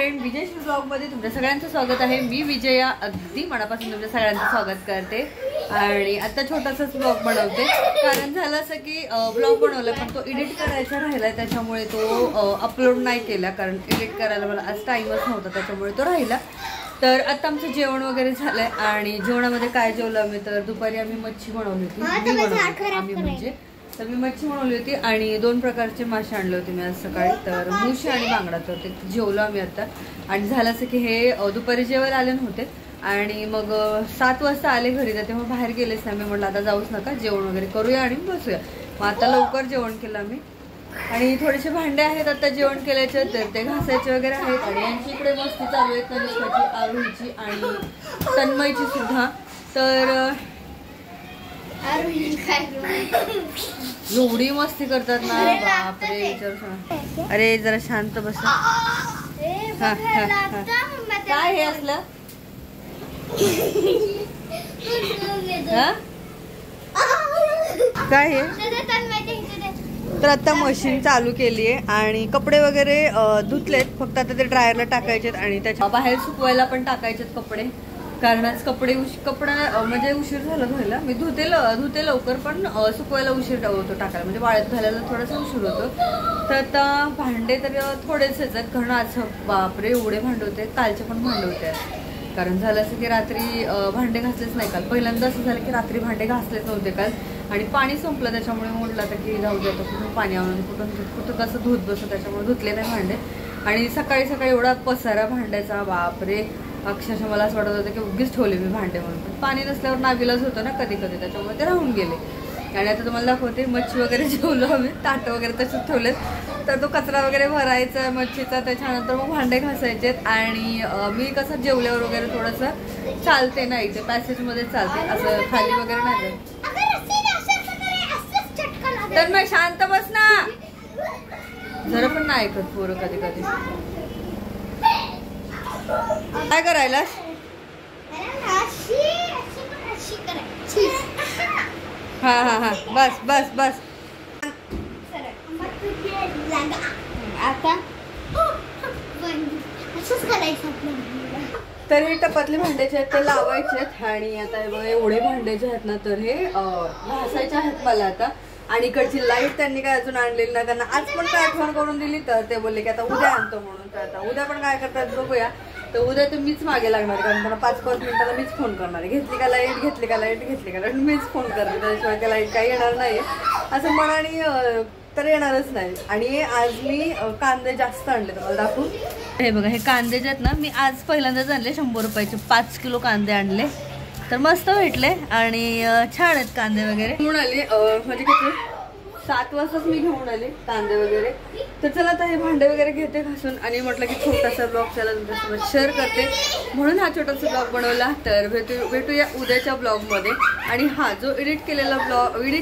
Friend, विजयश्री ब्लॉगमध्ये तुमच्या सगळ्यांचं स्वागत आहे। मी विजया अगदी मनापासून तुमच्या सगळ्यांचं स्वागत करते आणि आता छोटासाच ब्लॉग बनवते। कारण झालं असं की ब्लॉग बनवला पण तो एडिट करायचा राहिला, त्याच्यामुळे तो अपलोड नाही केला। कारण एडिट करायला मला आज टाइमच नव्हता, त्याच्यामुळे तो राहिला। तर आता आमचं जेवण वगैरे झालंय आणि जेवणामध्ये काय जेवलं आम्ही, तर दुपारी आम्ही मच्छी बनवली होती। आम्ही म्हणजे तर मी मच्छी बनवली होती आणि 2 प्रकारचे मासे आणले होते मी आज सकाळी, तर मुशी आणि बांगडा। तर ते जेवलो आम्ही आता। आणि झालं असं की हे दुपारी जेवायला आले नव्हते आणि मग 7 वाजता आले घरी, तर तेव्हा बाहेर गेलेच नाही। मी म्हटलं आता जाऊच नका, जेवण वगैरे करूया आणि बसूया। मग आता लवकर जेवण केलं आम्ही आणि थोडेसे भांडे आहेत आता जेवण केल्याचे, तर ते घासायचे वगैरे आहेत। आणि यांची इकडे मस्ती चालू आहे, कनिष्काची, आरोहीची आणि तन्मयची सुद्धा। तर एवढी मस्ती करतात ना, बापरे विचारू। अरे जरा शांत बस। काय हे असलं? काय हे? तर आता मशीन चालू केली आहे आणि कपडे वगैरे धुतलेत, फक्त आता ते ड्रायरला टाकायचेत आणि त्याच्या बाहेर सुकवायला पण टाकायचेत कपडे। कारण आज कपडा म्हणजे उशीर झाला धुवायला। मी धुते लवकर पण सुकवायला उशीर होतो टाकायला, म्हणजे वाळत घालायला थोडासा उशीर होतो। तर आता भांडे तर थोडेच आहेत, कारण आज बापरे एवढे भांडे होते, कालचे पण भांडे होते। कारण झालं असं की रात्री भांडे घासलेच नाही काल। पहिल्यांदा असं झालं की रात्री भांडे घासलेच नव्हते काल आणि पाणी संपलं, त्याच्यामुळे म्हटलं आता की जाऊ दे, कुठून पाणी आणून कुठं कसं धुत बसत, त्याच्यामुळे धुतले नाही भांडे। आणि सकाळी एवढा पसारा भांड्याचा, बापरे अक्षरशः मला असं वाटत होतं की उगीच ठेवले मी भांडे म्हणून। पण पाणी नसल्यावर नाविलाज होतं ना कधी कधी, त्याच्यामुळे ते राहून गेले। आणि आता तुम्हाला दाखवते, मच्छी वगैरे जेवलो आम्ही, ताटं वगैरे तसेच ठेवलेत। तर तो कचरा वगैरे भरायचा मच्छीचा, त्याच्यानंतर मग भांडे घासायचेत। आणि मी कसं जेवल्यावर वगैरे थोडंसं चालते ना, इथे पॅसेजमध्ये चालते, असं खाली वगैरे नाही जात। तर मग शांत बस ना, जरा पण नाही ऐकत पोरं कधी कधी। काय करायला? हा बस बस बस। आता तर हे टपातले भांड्याचे आहेत, ते लावायचे आहेत। आणि आता हे बघा एवढे भांडे जे आहेत ना, तर हे घासायचे आहेत मला आता। आणि इकडची लाईट त्यांनी काय अजून आणलेली नाही, त्यांना आज पण काय आठवण करून दिली, तर ते बोलले की आता उद्या आणतो म्हणून। तर आता उद्या पण काय करतात बघूया। तर उद्या तर मीच मागे लागणार, कारण त्यांना 5-5 मिनिटाला मीच फोन करणार आहे, घेतली का लाईट, घेतली का लाईट, घेतली का लाईट, मीच फोन करते। त्याशिवाय त्या लाईट काही येणार नाही असं मनाने तर येणारच नाही। आणि आज मी कांदे जास्त आणले, तुम्हाला दाखवू। हे बघा हे कांदे जे आहेत ना, मी आज पहिल्यांदाच आणले, 100 रुपयाचे 5 किलो कांदे आणले। तर मस्त भेटले आणि छान आहेत कांदे वगैरे। घेऊन आले म्हणजे किती 7 वाजताच मी घेऊन आले कांदे वगैरे। तर चला आता हे भांडे वगैरे घेते घासून आणि म्हटलं की छोटासा ब्लॉग चला तुमच्यासोबत शेअर करते, म्हणून हा छोटासा ब्लॉग बनवला। तर भेटूया उद्याच्या ब्लॉगमध्ये। आणि हा जो एडिट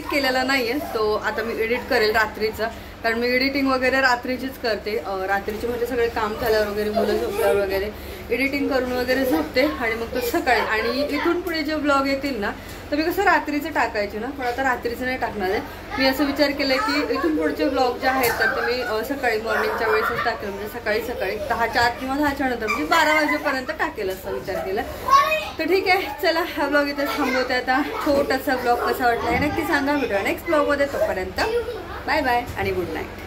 केलेला नाहीये, तो आता मी एडिट करेल रात्रीचा, कारण मी एडिटिंग वगैरे रात्रीचीच करते। रात्रीचे म्हणजे सगळे काम झाल्यावर वगैरे, मुलं झोपल्यावर वगैरे एडिटिंग करून वगैरे झोपते आणि मग तो सकाळी। आणि इथून पुढे जे ब्लॉग येतील ना, तर मी कसं रात्रीचं टाकायचे ना, पण आता रात्रीचं नाही टाकणार आहे। मी असं विचार केलं की इथून पुढचे ब्लॉग जे आहेत तर ते मी सकाळी मॉर्निंगच्या वेळेसच टाकेल, म्हणजे सकाळी 10:04 किंवा 10:00च्या नंतर, म्हणजे 12 वाजेपर्यंत टाकेल असा विचार केला। तर ठीक आहे, चला हा ब्लॉग इथे थांबवते आता। छोटासा ब्लॉग कसा वाटला हे नक्की सांगा, भेटूया नेक्स्ट ब्लॉगमध्ये। तोपर्यंत बाय बाय आणि गुड नाईट।